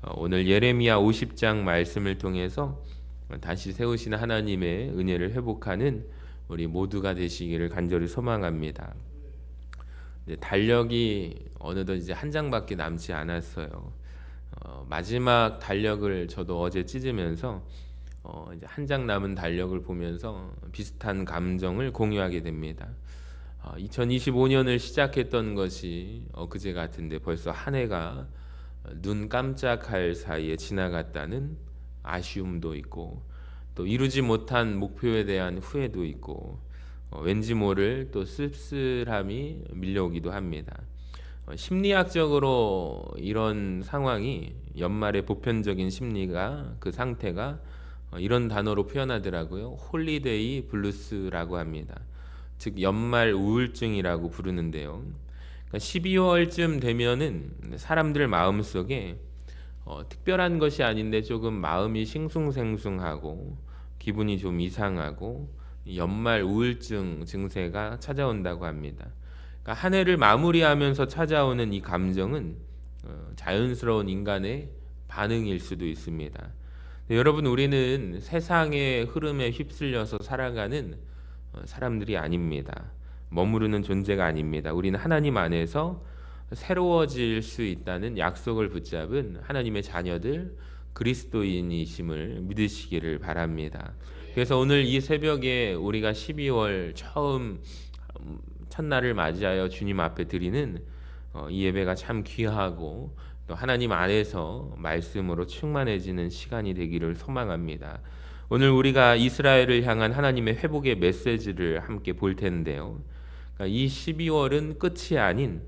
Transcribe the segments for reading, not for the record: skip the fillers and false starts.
오늘 예레미야 50장 말씀을 통해서 다시 세우신 하나님의 은혜를 회복하는 우리 모두가 되시기를 간절히 소망합니다. 달력이 어느덧 이제 한 장밖에 남지 않았어요. 마지막 달력을 저도 어제 찢으면서 이제 한 장 남은 달력을 보면서 비슷한 감정을 공유하게 됩니다. 2025년을 시작했던 것이 엊그제 같은데 벌써 한 해가 눈 깜짝할 사이에 지나갔다는 아쉬움도 있고, 또 이루지 못한 목표에 대한 후회도 있고, 왠지 모를 또 씁쓸함이 밀려오기도 합니다. 심리학적으로 이런 상황이 연말의 보편적인 심리가 그 상태가 이런 단어로 표현하더라고요. 홀리데이 블루스라고 합니다. 즉 연말 우울증이라고 부르는데요. 12월쯤 되면은 사람들 마음속에 특별한 것이 아닌데 조금 마음이 싱숭생숭하고 기분이 좀 이상하고 연말 우울증 증세가 찾아온다고 합니다. 그러니까 한 해를 마무리하면서 찾아오는 이 감정은 자연스러운 인간의 반응일 수도 있습니다. 여러분, 우리는 세상의 흐름에 휩쓸려서 살아가는 사람들이 아닙니다. 머무르는 존재가 아닙니다. 우리는 하나님 안에서 새로워질 수 있다는 약속을 붙잡은 하나님의 자녀들, 그리스도인이심을 믿으시기를 바랍니다. 그래서 오늘 이 새벽에 우리가 12월 처음 첫날을 맞이하여 주님 앞에 드리는 이 예배가 참 귀하고 또 하나님 안에서 말씀으로 충만해지는 시간이 되기를 소망합니다. 오늘 우리가 이스라엘을 향한 하나님의 회복의 메시지를 함께 볼 텐데요. 이 12월은 끝이 아닌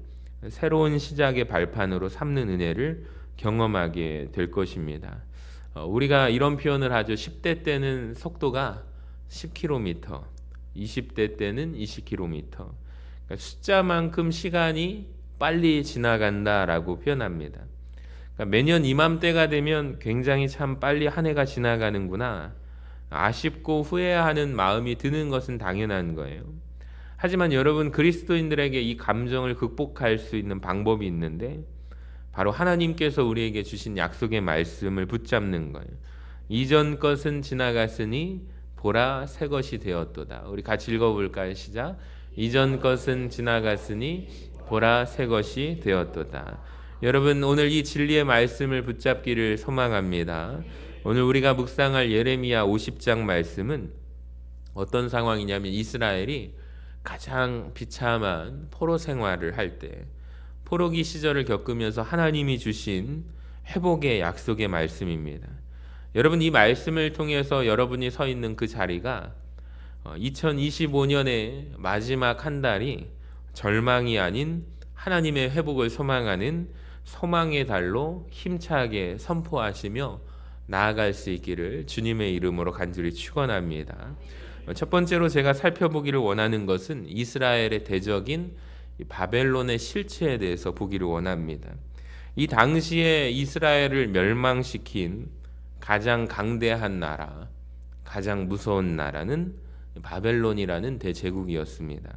새로운 시작의 발판으로 삼는 은혜를 경험하게 될 것입니다. 우리가 이런 표현을 하죠. 10대 때는 속도가 10km, 20대 때는 20km. 숫자만큼 시간이 빨리 지나간다라고 표현합니다. 매년 이맘때가 되면 굉장히 참 빨리 한 해가 지나가는구나, 아쉽고 후회하는 마음이 드는 것은 당연한 거예요. 하지만 여러분, 그리스도인들에게 이 감정을 극복할 수 있는 방법이 있는데 바로 하나님께서 우리에게 주신 약속의 말씀을 붙잡는 거예요. 이전 것은 지나갔으니 보라 새 것이 되었도다. 우리 같이 읽어볼까요? 시작. 이전 것은 지나갔으니 보라 새 것이 되었도다. 여러분, 오늘 이 진리의 말씀을 붙잡기를 소망합니다. 오늘 우리가 묵상할 예레미야 50장 말씀은 어떤 상황이냐면 이스라엘이 가장 비참한 포로 생활을 할 때, 포로기 시절을 겪으면서 하나님이 주신 회복의 약속의 말씀입니다. 여러분, 이 말씀을 통해서 여러분이 서 있는 그 자리가 2025년의 마지막 한 달이 절망이 아닌 하나님의 회복을 소망하는 소망의 달로 힘차게 선포하시며 나아갈 수 있기를 주님의 이름으로 간절히 축원합니다. 첫 번째로 제가 살펴보기를 원하는 것은 이스라엘의 대적인 바벨론의 실체에 대해서 보기를 원합니다. 이 당시에 이스라엘을 멸망시킨 가장 강대한 나라, 가장 무서운 나라는 바벨론이라는 대제국이었습니다.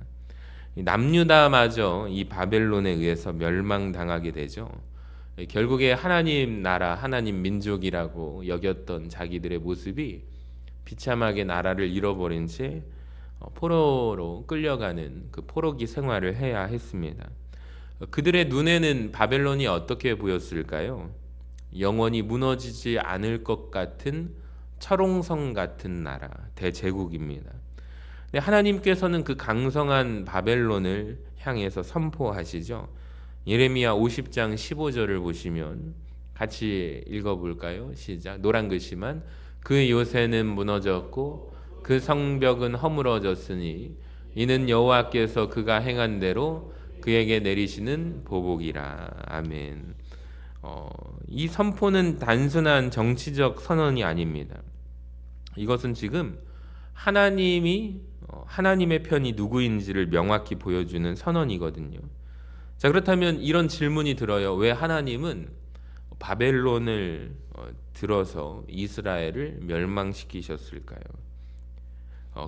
남유다마저 이 바벨론에 의해서 멸망당하게 되죠. 결국에 하나님 나라, 하나님 민족이라고 여겼던 자기들의 모습이 비참하게 나라를 잃어버린 채 포로로 끌려가는 그 포로기 생활을 해야 했습니다. 그들의 눈에는 바벨론이 어떻게 보였을까요? 영원히 무너지지 않을 것 같은 철옹성 같은 나라, 대제국입니다. 근데 하나님께서는 그 강성한 바벨론을 향해서 선포하시죠. 예레미야 50장 15절을 보시면 같이 읽어볼까요? 시작. 노란 글씨만. 그 요새는 무너졌고 그 성벽은 허물어졌으니 이는 여호와께서 그가 행한 대로 그에게 내리시는 보복이라. 아멘. 이 선포는 단순한 정치적 선언이 아닙니다. 이것은 지금 하나님이 하나님의 편이 누구인지를 명확히 보여주는 선언이거든요. 자, 그렇다면 이런 질문이 들어요. 왜 하나님은 바벨론을 들어서 이스라엘을 멸망시키셨을까요?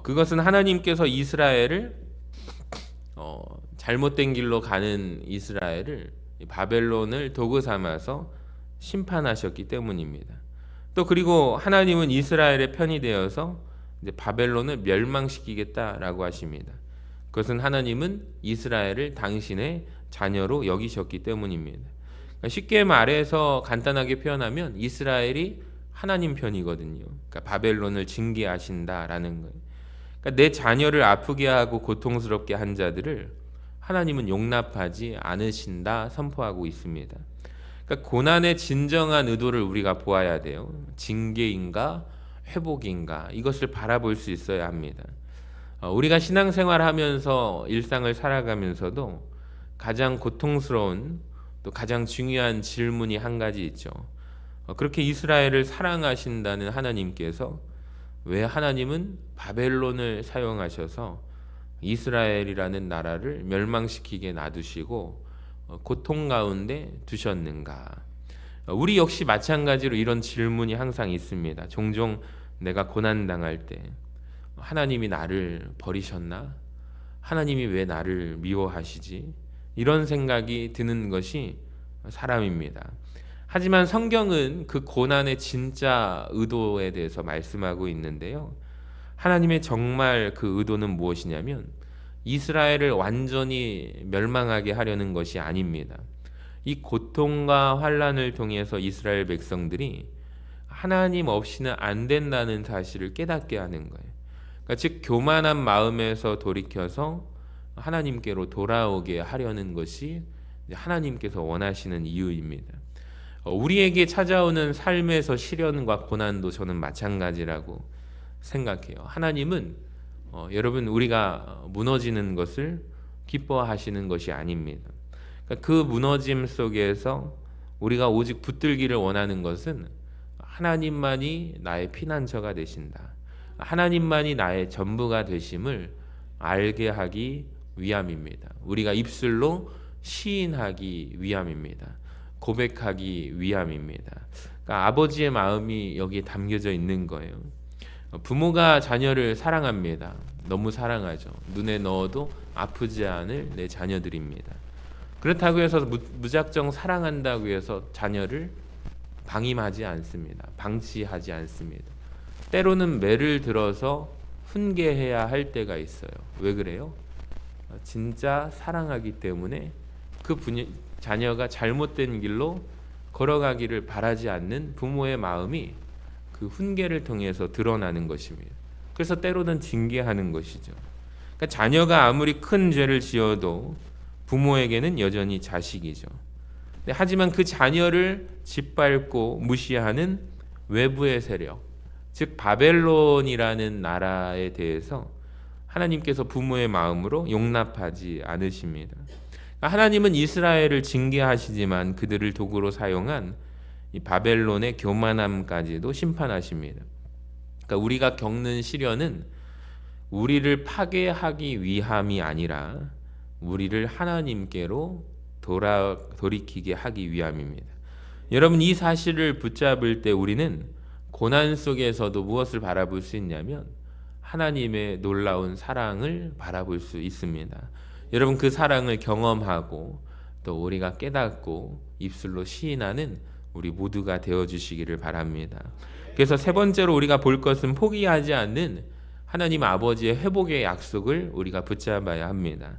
그것은 하나님께서 이스라엘을 잘못된 길로 가는 이스라엘을 바벨론을 도구 삼아서 심판하셨기 때문입니다. 또 그리고 하나님은 이스라엘의 편이 되어서 이제 바벨론을 멸망시키겠다라고 하십니다. 그것은 하나님은 이스라엘을 당신의 자녀로 여기셨기 때문입니다. 그러니까 쉽게 말해서 간단하게 표현하면 이스라엘이 하나님 편이거든요. 그러니까 바벨론을 징계하신다라는 거예요. 그러니까 내 자녀를 아프게 하고 고통스럽게 한 자들을 하나님은 용납하지 않으신다 선포하고 있습니다. 그러니까 고난의 진정한 의도를 우리가 보아야 돼요. 징계인가 회복인가 이것을 바라볼 수 있어야 합니다. 우리가 신앙생활하면서 일상을 살아가면서도 가장 고통스러운 또 가장 중요한 질문이 한 가지 있죠. 그렇게 이스라엘을 사랑하신다는 하나님께서 왜 하나님은 바벨론을 사용하셔서 이스라엘이라는 나라를 멸망시키게 놔두시고 고통 가운데 두셨는가? 우리 역시 마찬가지로 이런 질문이 항상 있습니다. 종종 내가 고난당할 때 하나님이 나를 버리셨나? 하나님이 왜 나를 미워하시지? 이런 생각이 드는 것이 사람입니다. 하지만 성경은 그 고난의 진짜 의도에 대해서 말씀하고 있는데요. 하나님의 정말 그 의도는 무엇이냐면 이스라엘을 완전히 멸망하게 하려는 것이 아닙니다. 이 고통과 환난을 통해서 이스라엘 백성들이 하나님 없이는 안 된다는 사실을 깨닫게 하는 거예요. 그러니까 즉 교만한 마음에서 돌이켜서 하나님께로 돌아오게 하려는 것이 하나님께서 원하시는 이유입니다. 우리에게 찾아오는 삶에서 시련과 고난도 저는 마찬가지라고 생각해요. 하나님은 여러분 우리가 무너지는 것을 기뻐하시는 것이 아닙니다. 그러니까 그 무너짐 속에서 우리가 오직 붙들기를 원하는 것은 하나님만이 나의 피난처가 되신다. 하나님만이 나의 전부가 되심을 알게 하기 위함입니다. 우리가 입술로 시인하기 위함입니다. 고백하기 위함입니다. 그러니까 아버지의 마음이 여기에 담겨져 있는 거예요. 부모가 자녀를 사랑합니다. 너무 사랑하죠. 눈에 넣어도 아프지 않을 내 자녀들입니다. 그렇다고 해서 무작정 사랑한다고 해서 자녀를 방임하지 않습니다. 방치하지 않습니다. 때로는 매를 들어서 훈계해야 할 때가 있어요. 왜 그래요? 진짜 사랑하기 때문에 그 자녀가 잘못된 길로 걸어가기를 바라지 않는 부모의 마음이 그 훈계를 통해서 드러나는 것입니다. 그래서 때로는 징계하는 것이죠. 그러니까 자녀가 아무리 큰 죄를 지어도 부모에게는 여전히 자식이죠. 하지만 그 자녀를 짓밟고 무시하는 외부의 세력, 즉 바벨론이라는 나라에 대해서 하나님께서 부모의 마음으로 용납하지 않으십니다. 하나님은 이스라엘을 징계하시지만 그들을 도구로 사용한 이 바벨론의 교만함까지도 심판하십니다. 그러니까 우리가 겪는 시련은 우리를 파괴하기 위함이 아니라 우리를 하나님께로 돌이키게 하기 위함입니다. 여러분 이 사실을 붙잡을 때 우리는 고난 속에서도 무엇을 바라볼 수 있냐면 하나님의 놀라운 사랑을 바라볼 수 있습니다. 여러분 그 사랑을 경험하고 또 우리가 깨닫고 입술로 시인하는 우리 모두가 되어주시기를 바랍니다. 그래서 세 번째로 우리가 볼 것은 포기하지 않는 하나님 아버지의 회복의 약속을 우리가 붙잡아야 합니다.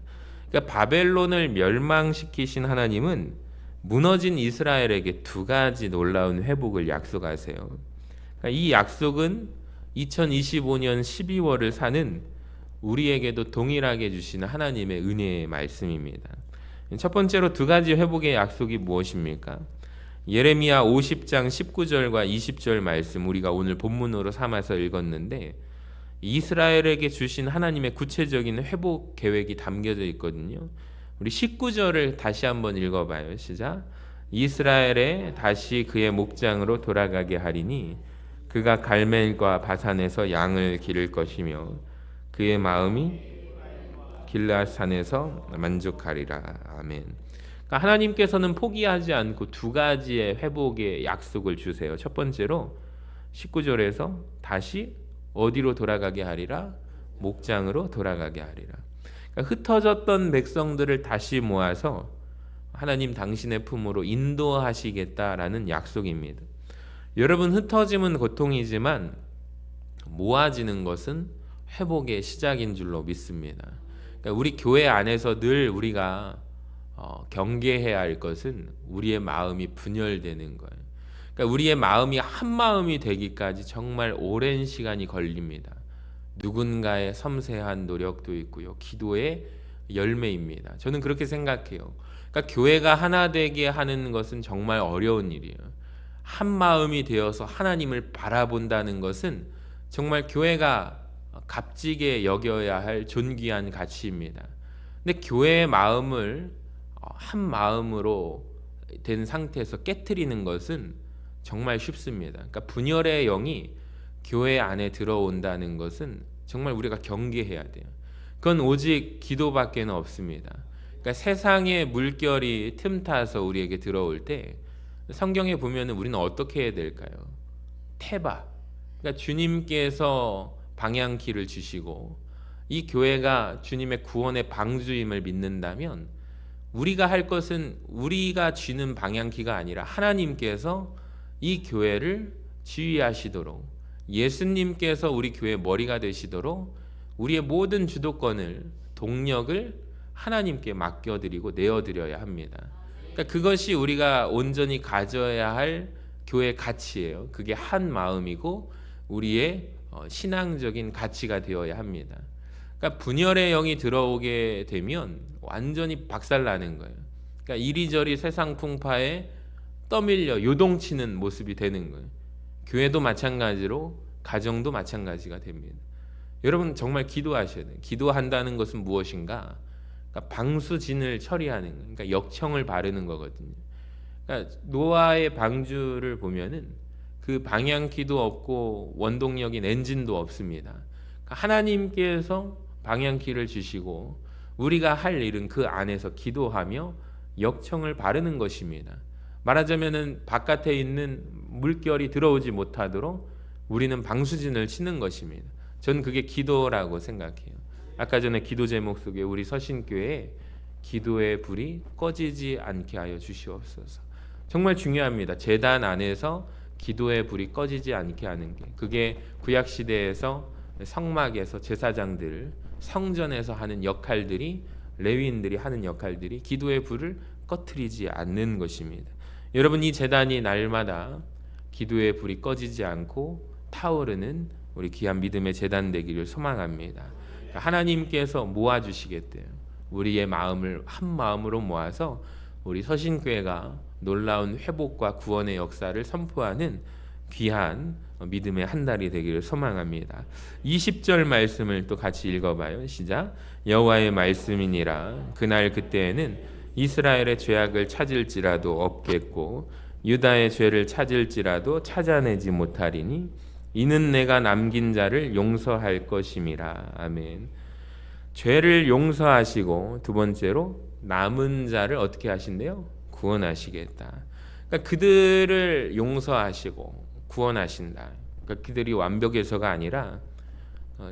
그러니까 바벨론을 멸망시키신 하나님은 무너진 이스라엘에게 두 가지 놀라운 회복을 약속하세요. 그러니까 이 약속은 2025년 12월을 사는 우리에게도 동일하게 주시는 하나님의 은혜의 말씀입니다. 첫 번째로 두 가지 회복의 약속이 무엇입니까? 예레미야 50장 19절과 20절 말씀 우리가 오늘 본문으로 삼아서 읽었는데 이스라엘에게 주신 하나님의 구체적인 회복 계획이 담겨져 있거든요. 우리 19절을 다시 한번 읽어봐요. 시작. 이스라엘에 다시 그의 목장으로 돌아가게 하리니 그가 갈멜과 바산에서 양을 기를 것이며 그의 마음이 길르앗산에서 만족하리라. 아멘. 그러니까 하나님께서는 포기하지 않고 두 가지의 회복의 약속을 주세요. 첫 번째로 19절에서 다시 어디로 돌아가게 하리라? 목장으로 돌아가게 하리라. 그러니까 흩어졌던 백성들을 다시 모아서 하나님 당신의 품으로 인도하시겠다라는 약속입니다. 여러분, 흩어짐은 고통이지만 모아지는 것은 회복의 시작인 줄로 믿습니다. 그러니까 우리 교회 안에서 늘 우리가 경계해야 할 것은 우리의 마음이 분열되는 거예요. 그러니까 우리의 마음이 한 마음이 되기까지 정말 오랜 시간이 걸립니다. 누군가의 섬세한 노력도 있고요. 기도의 열매입니다. 저는 그렇게 생각해요. 그러니까 교회가 하나 되게 하는 것은 정말 어려운 일이에요. 한 마음이 되어서 하나님을 바라본다는 것은 정말 교회가 값지게 여겨야 할 존귀한 가치입니다. 근데 교회의 마음을 한 마음으로 된 상태에서 깨트리는 것은 정말 쉽습니다. 그러니까 분열의 영이 교회 안에 들어온다는 것은 정말 우리가 경계해야 돼요. 그건 오직 기도밖에는 없습니다. 그러니까 세상의 물결이 틈타서 우리에게 들어올 때 성경에 보면은 우리는 어떻게 해야 될까요? 태바. 그러니까 주님께서 방향키를 주시고 이 교회가 주님의 구원의 방주임을 믿는다면 우리가 할 것은 우리가 쥐는 방향키가 아니라 하나님께서 이 교회를 지휘하시도록, 예수님께서 우리 교회의 머리가 되시도록 우리의 모든 주도권을, 동력을 하나님께 맡겨드리고 내어드려야 합니다. 그러니까 그것이 우리가 온전히 가져야 할 교회의 가치예요. 그게 한 마음이고 우리의 신앙적인 가치가 되어야 합니다. 그러니까 분열의 영이 들어오게 되면 완전히 박살나는 거예요. 그러니까 이리저리 세상 풍파에 떠밀려 요동치는 모습이 되는 거예요. 교회도 마찬가지로 가정도 마찬가지가 됩니다. 여러분 정말 기도하셔야 돼요. 기도한다는 것은 무엇인가? 그러니까 방수진을 처리하는 거예요. 그러니까 역청을 바르는 거거든요. 그러니까 노아의 방주를 보면은 그 방향키도 없고 원동력인 엔진도 없습니다. 그러니까 하나님께서 방향키를 주시고 우리가 할 일은 그 안에서 기도하며 역청을 바르는 것입니다. 말하자면은 바깥에 있는 물결이 들어오지 못하도록 우리는 방수진을 치는 것입니다. 전 그게 기도라고 생각해요. 아까 전에 기도 제목 속에 우리 서신교회에 기도의 불이 꺼지지 않게 하여 주시옵소서. 정말 중요합니다. 제단 안에서 기도의 불이 꺼지지 않게 하는 게, 그게 구약 시대에서 성막에서 제사장들, 성전에서 하는 역할들이, 레위인들이 하는 역할들이 기도의 불을 꺼트리지 않는 것입니다. 여러분, 이 제단이 날마다 기도의 불이 꺼지지 않고 타오르는 우리 귀한 믿음의 제단 되기를 소망합니다. 하나님께서 모아주시겠대요. 우리의 마음을 한 마음으로 모아서 우리 서신교회가 놀라운 회복과 구원의 역사를 선포하는 귀한 믿음의 한 달이 되기를 소망합니다. 20절 말씀을 또 같이 읽어봐요. 시작. 여호와의 말씀이니라. 그날 그때에는 이스라엘의 죄악을 찾을지라도 없겠고 유다의 죄를 찾을지라도 찾아내지 못하리니 이는 내가 남긴 자를 용서할 것임이라. 아멘. 죄를 용서하시고 두 번째로 남은 자를 어떻게 하신대요? 구원하시겠다. 그러니까 그들을 용서하시고 구원하신다. 그러니까 그들이 완벽해서가 아니라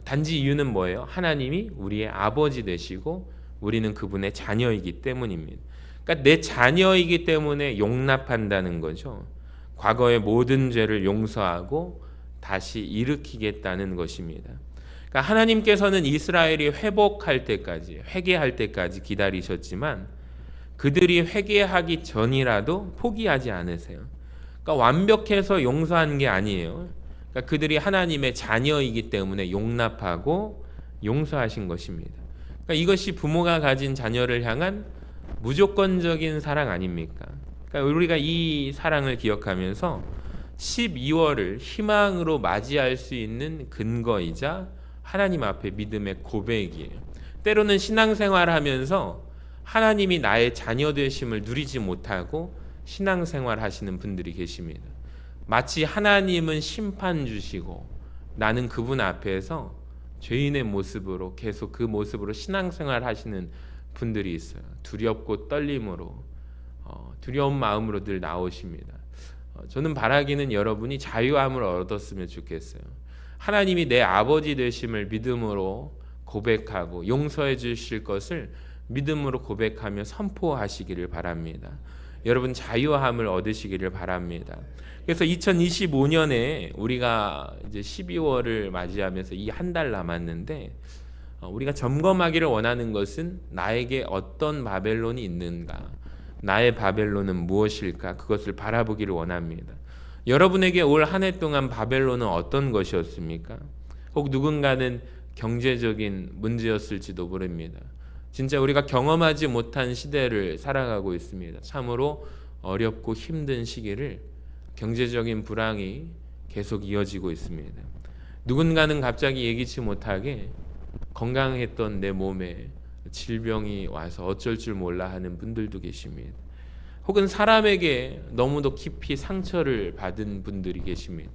단지 이유는 뭐예요? 하나님이 우리의 아버지 되시고 우리는 그분의 자녀이기 때문입니다. 그러니까 내 자녀이기 때문에 용납한다는 거죠. 과거의 모든 죄를 용서하고 다시 일으키겠다는 것입니다. 그러니까 하나님께서는 이스라엘이 회복할 때까지, 회개할 때까지 기다리셨지만 그들이 회개하기 전이라도 포기하지 않으세요. 그러니까 완벽해서 용서한 게 아니에요. 그러니까 그들이 하나님의 자녀이기 때문에 용납하고 용서하신 것입니다. 그러니까 이것이 부모가 가진 자녀를 향한 무조건적인 사랑 아닙니까? 그러니까 우리가 이 사랑을 기억하면서 12월을 희망으로 맞이할 수 있는 근거이자 하나님 앞에 믿음의 고백이에요. 때로는 신앙생활하면서 하나님이 나의 자녀 되심을 누리지 못하고 신앙생활 하시는 분들이 계십니다. 마치 하나님은 심판 주시고 나는 그분 앞에서 죄인의 모습으로 계속 그 모습으로 신앙생활 하시는 분들이 있어요. 두렵고 떨림으로, 두려운 마음으로 늘 나오십니다. 저는 바라기는 여러분이 자유함을 얻었으면 좋겠어요. 하나님이 내 아버지 되심을 믿음으로 고백하고 용서해 주실 것을 믿음으로 고백하며 선포하시기를 바랍니다. 여러분 자유함을 얻으시기를 바랍니다. 그래서 2025년에 우리가 이제 12월을 맞이하면서 이 한 달 남았는데 우리가 점검하기를 원하는 것은 나에게 어떤 바벨론이 있는가, 나의 바벨론은 무엇일까, 그것을 바라보기를 원합니다. 여러분에게 올 한 해 동안 바벨론은 어떤 것이었습니까? 혹 누군가는 경제적인 문제였을지도 모릅니다. 진짜 우리가 경험하지 못한 시대를 살아가고 있습니다. 참으로 어렵고 힘든 시기를 경제적인 불황이 계속 이어지고 있습니다. 누군가는 갑자기 예기치 못하게 건강했던 내 몸에 질병이 와서 어쩔 줄 몰라 하는 분들도 계십니다. 혹은 사람에게 너무도 깊이 상처를 받은 분들이 계십니다.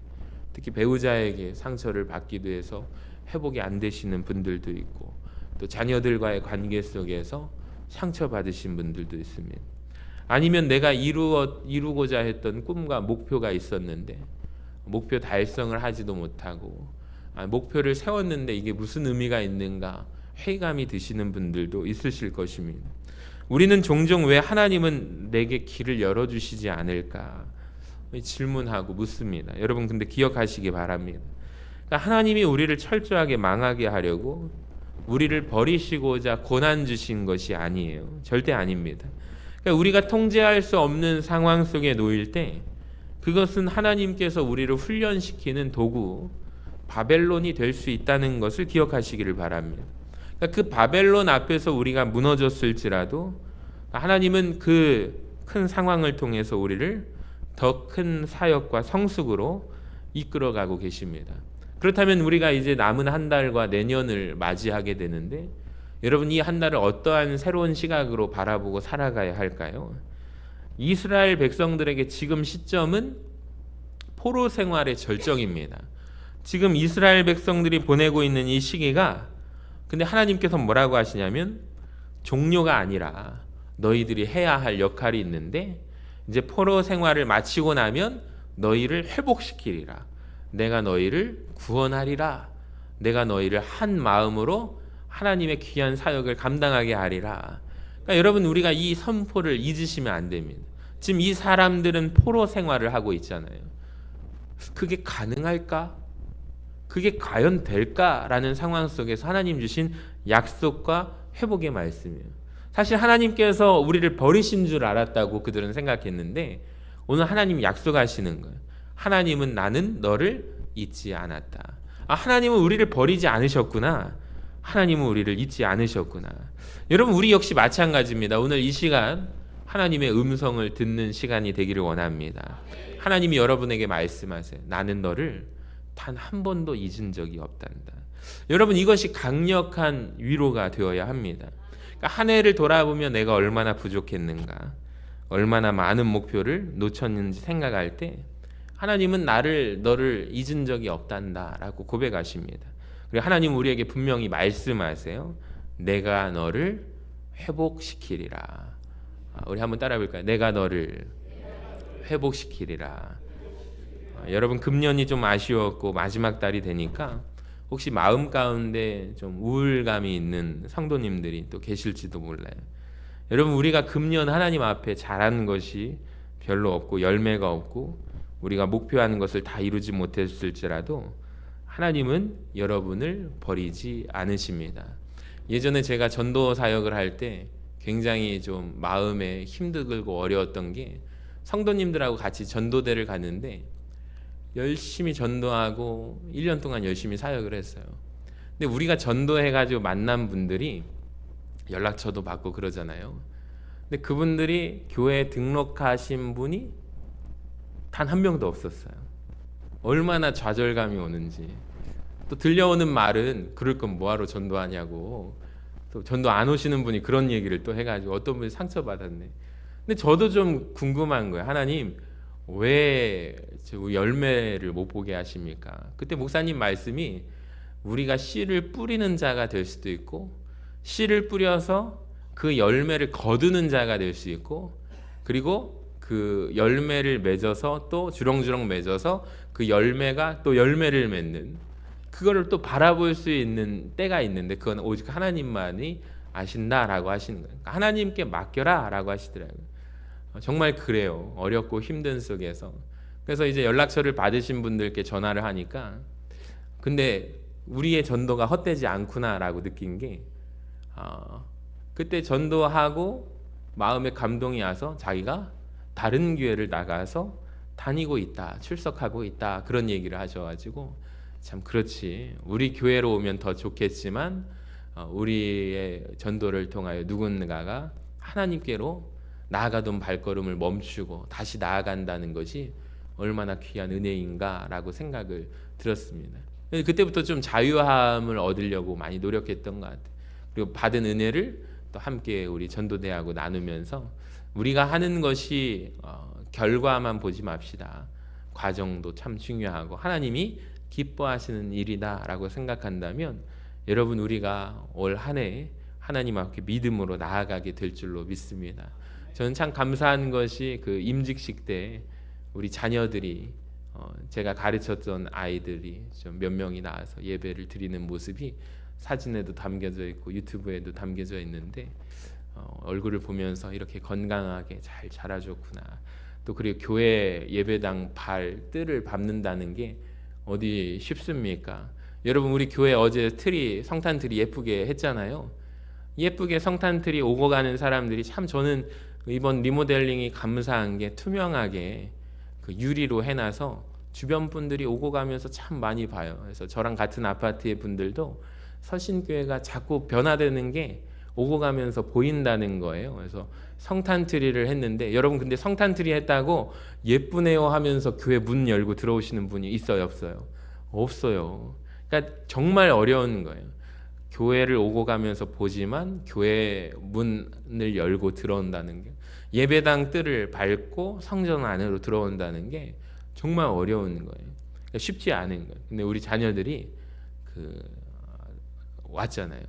특히 배우자에게 상처를 받기도 해서 회복이 안 되시는 분들도 있고, 또 자녀들과의 관계 속에서 상처받으신 분들도 있습니다. 아니면 내가 이루고자 했던 꿈과 목표가 있었는데 목표 달성을 하지도 못하고, 목표를 세웠는데 이게 무슨 의미가 있는가 회의감이 드시는 분들도 있으실 것입니다. 우리는 종종 왜 하나님은 내게 길을 열어주시지 않을까 질문하고 묻습니다. 여러분 근데 기억하시기 바랍니다. 그러니까 하나님이 우리를 철저하게 망하게 하려고 우리를 버리시고자 고난 주신 것이 아니에요. 절대 아닙니다. 그러니까 우리가 통제할 수 없는 상황 속에 놓일 때 그것은 하나님께서 우리를 훈련시키는 도구, 바벨론이 될 수 있다는 것을 기억하시기를 바랍니다. 그러니까 그 바벨론 앞에서 우리가 무너졌을지라도 하나님은 그 큰 상황을 통해서 우리를 더 큰 사역과 성숙으로 이끌어가고 계십니다. 그렇다면 우리가 이제 남은 한 달과 내년을 맞이하게 되는데, 여러분 이 한 달을 어떠한 새로운 시각으로 바라보고 살아가야 할까요? 이스라엘 백성들에게 지금 시점은 포로 생활의 절정입니다. 지금 이스라엘 백성들이 보내고 있는 이 시기가, 근데 하나님께서 뭐라고 하시냐면 종료가 아니라 너희들이 해야 할 역할이 있는데 이제 포로 생활을 마치고 나면 너희를 회복시키리라. 내가 너희를 구원하리라. 내가 너희를 한 마음으로 하나님의 귀한 사역을 감당하게 하리라. 그러니까 여러분 우리가 이 선포를 잊으시면 안 됩니다. 지금 이 사람들은 포로 생활을 하고 있잖아요. 그게 가능할까? 그게 과연 될까라는 상황 속에서 하나님 주신 약속과 회복의 말씀이에요. 사실 하나님께서 우리를 버리신 줄 알았다고 그들은 생각했는데 오늘 하나님이 약속하시는 거예요. 하나님은 나는 너를 잊지 않았다. 하나님은 우리를 버리지 않으셨구나. 하나님은 우리를 잊지 않으셨구나. 여러분 우리 역시 마찬가지입니다. 오늘 이 시간 하나님의 음성을 듣는 시간이 되기를 원합니다. 하나님이 여러분에게 말씀하세요. 나는 너를 단 한 번도 잊은 적이 없단다. 여러분 이것이 강력한 위로가 되어야 합니다. 그러니까 한 해를 돌아보면 내가 얼마나 부족했는가, 얼마나 많은 목표를 놓쳤는지 생각할 때 하나님은 너를 잊은 적이 없단다라고 고백하십니다. 그리고 하나님 우리에게 분명히 말씀하세요. 내가 너를 회복시키리라. 우리 한번 따라해 볼까요? 내가 너를 회복시키리라. 여러분 금년이 좀 아쉬웠고 마지막 달이 되니까 혹시 마음 가운데 좀 우울감이 있는 성도님들이 또 계실지도 몰라요. 여러분 우리가 금년 하나님 앞에 잘한 것이 별로 없고 열매가 없고 우리가 목표하는 것을 다 이루지 못했을지라도 하나님은 여러분을 버리지 않으십니다. 예전에 제가 전도 사역을 할 때 굉장히 좀 마음에 힘들고 어려웠던 게, 성도님들하고 같이 전도대를 갔는데 열심히 전도하고 1년 동안 열심히 사역을 했어요. 근데 우리가 전도해가지고 만난 분들이 연락처도 받고 그러잖아요. 근데 그분들이 교회에 등록하신 분이 단 한 명도 없었어요. 얼마나 좌절감이 오는지. 또 들려오는 말은 그럴 건 뭐하러 전도하냐고, 또 전도 안 오시는 분이 그런 얘기를 또 해가지고 어떤 분이 상처받았네. 근데 저도 좀 궁금한 거예요. 하나님 왜 열매를 못 보게 하십니까? 그때 목사님 말씀이 우리가 씨를 뿌리는 자가 될 수도 있고 씨를 뿌려서 그 열매를 거두는 자가 될 수 있고, 그리고 그 열매를 맺어서 또 주렁주렁 맺어서 그 열매가 또 열매를 맺는, 그거를 또 바라볼 수 있는 때가 있는데 그건 오직 하나님만이 아신다라고 하시는 거예요. 그러니까 하나님께 맡겨라라고 하시더라고요. 정말 그래요. 어렵고 힘든 속에서. 그래서 이제 연락처를 받으신 분들께 전화를 하니까 근데 우리의 전도가 헛되지 않구나라고 느낀 게 그때 전도하고 마음에 감동이 와서 자기가 다른 교회를 나가서 다니고 있다, 출석하고 있다 그런 얘기를 하셔가지고 참 그렇지 우리 교회로 오면 더 좋겠지만 우리의 전도를 통하여 누군가가 하나님께로 나아가던 발걸음을 멈추고 다시 나아간다는 것이 얼마나 귀한 은혜인가라고 생각을 들었습니다. 그때부터 좀 자유함을 얻으려고 많이 노력했던 것 같아요. 그리고 받은 은혜를 또 함께 우리 전도대하고 나누면서 우리가 하는 것이 결과만 보지 맙시다. 과정도 참 중요하고 하나님이 기뻐하시는 일이다라고 생각한다면 여러분 우리가 올 한 해 하나님 앞에 믿음으로 나아가게 될 줄로 믿습니다. 저는 참 감사한 것이 그 임직식 때 우리 자녀들이 제가 가르쳤던 아이들이 좀 몇 명이 나와서 예배를 드리는 모습이 사진에도 담겨져 있고 유튜브에도 담겨져 있는데 얼굴을 보면서 이렇게 건강하게 잘 자라줬구나. 또 그리고 교회 예배당 뜰을 밟는다는 게 어디 쉽습니까? 여러분 우리 교회 어제 성탄 트리 예쁘게 했잖아요. 예쁘게 성탄 트리 오고 가는 사람들이 참 저는 이번 리모델링이 감사한 게 투명하게 그 유리로 해놔서 주변 분들이 오고 가면서 참 많이 봐요. 그래서 저랑 같은 아파트의 분들도 서신교회가 자꾸 변화되는 게 오고 가면서 보인다는 거예요. 그래서 성탄 트리를 했는데 여러분 근데 성탄 트리 했다고 예쁘네요 하면서 교회 문 열고 들어오시는 분이 있어요, 없어요? 없어요. 그러니까 정말 어려운 거예요. 교회를 오고 가면서 보지만 교회 문을 열고 들어온다는 게 예배당 뜰을 밟고 성전 안으로 들어온다는 게 정말 어려운 거예요. 그러니까 쉽지 않은 거예요. 근데 우리 자녀들이 왔잖아요.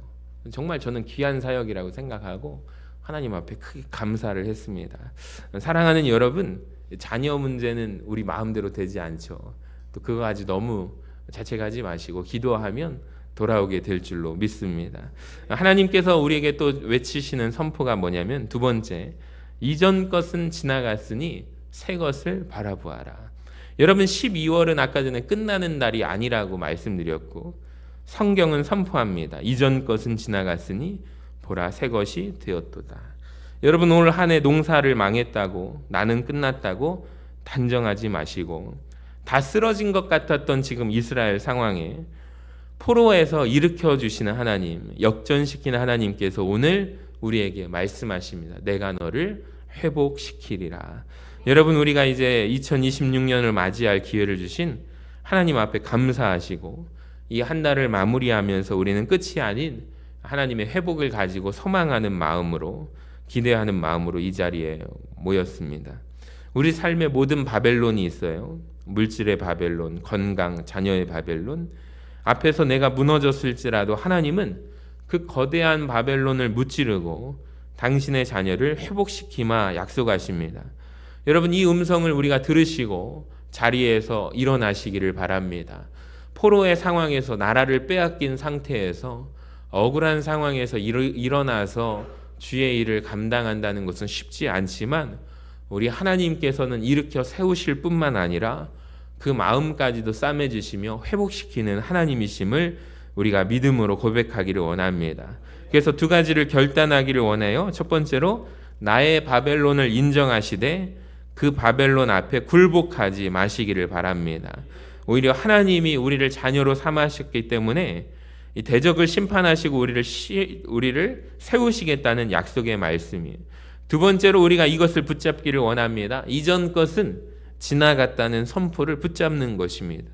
정말 저는 귀한 사역이라고 생각하고 하나님 앞에 크게 감사를 했습니다. 사랑하는 여러분, 자녀 문제는 우리 마음대로 되지 않죠. 또 그거 가지고 너무 자책하지 마시고 기도하면 돌아오게 될 줄로 믿습니다. 하나님께서 우리에게 또 외치시는 선포가 뭐냐면 두 번째, 이전 것은 지나갔으니 새 것을 바라보아라. 여러분 12월은 아까 전에 끝나는 날이 아니라고 말씀드렸고 성경은 선포합니다. 이전 것은 지나갔으니 보라 새 것이 되었도다. 여러분 올 한 해 농사를 망했다고 나는 끝났다고 단정하지 마시고 다 쓰러진 것 같았던 지금 이스라엘 상황에 포로에서 일으켜 주시는 하나님, 역전시키는 하나님께서 오늘 우리에게 말씀하십니다. 내가 너를 회복시키리라. 여러분 우리가 이제 2026년을 맞이할 기회를 주신 하나님 앞에 감사하시고 이 한 달을 마무리하면서 우리는 끝이 아닌 하나님의 회복을 가지고 소망하는 마음으로 기대하는 마음으로 이 자리에 모였습니다. 우리 삶에 모든 바벨론이 있어요. 물질의 바벨론, 건강, 자녀의 바벨론. 앞에서 내가 무너졌을지라도 하나님은 그 거대한 바벨론을 무찌르고 당신의 자녀를 회복시키마 약속하십니다. 여러분 이 음성을 우리가 들으시고 자리에서 일어나시기를 바랍니다. 포로의 상황에서 나라를 빼앗긴 상태에서 억울한 상황에서 일어나서 주의 일을 감당한다는 것은 쉽지 않지만 우리 하나님께서는 일으켜 세우실 뿐만 아니라 그 마음까지도 싸매주시며 회복시키는 하나님이심을 우리가 믿음으로 고백하기를 원합니다. 그래서 두 가지를 결단하기를 원해요. 첫 번째로 나의 바벨론을 인정하시되 그 바벨론 앞에 굴복하지 마시기를 바랍니다. 오히려 하나님이 우리를 자녀로 삼으셨기 때문에 이 대적을 심판하시고 우리를 세우시겠다는 약속의 말씀이에요. 두 번째로 우리가 이것을 붙잡기를 원합니다. 이전 것은 지나갔다는 선포를 붙잡는 것입니다.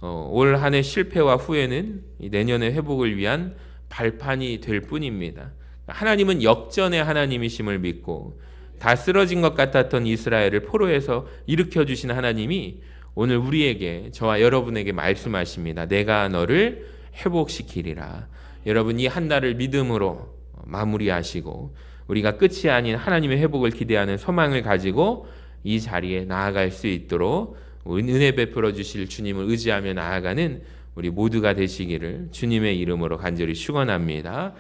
올 한 해 실패와 후회는 내년의 회복을 위한 발판이 될 뿐입니다. 하나님은 역전의 하나님이심을 믿고 다 쓰러진 것 같았던 이스라엘을 포로에서 일으켜 주신 하나님이 오늘 우리에게 저와 여러분에게 말씀하십니다. 내가 너를 회복시키리라. 여러분 이 한 달을 믿음으로 마무리하시고 우리가 끝이 아닌 하나님의 회복을 기대하는 소망을 가지고 이 자리에 나아갈 수 있도록 은혜 베풀어 주실 주님을 의지하며 나아가는 우리 모두가 되시기를 주님의 이름으로 간절히 축원합니다.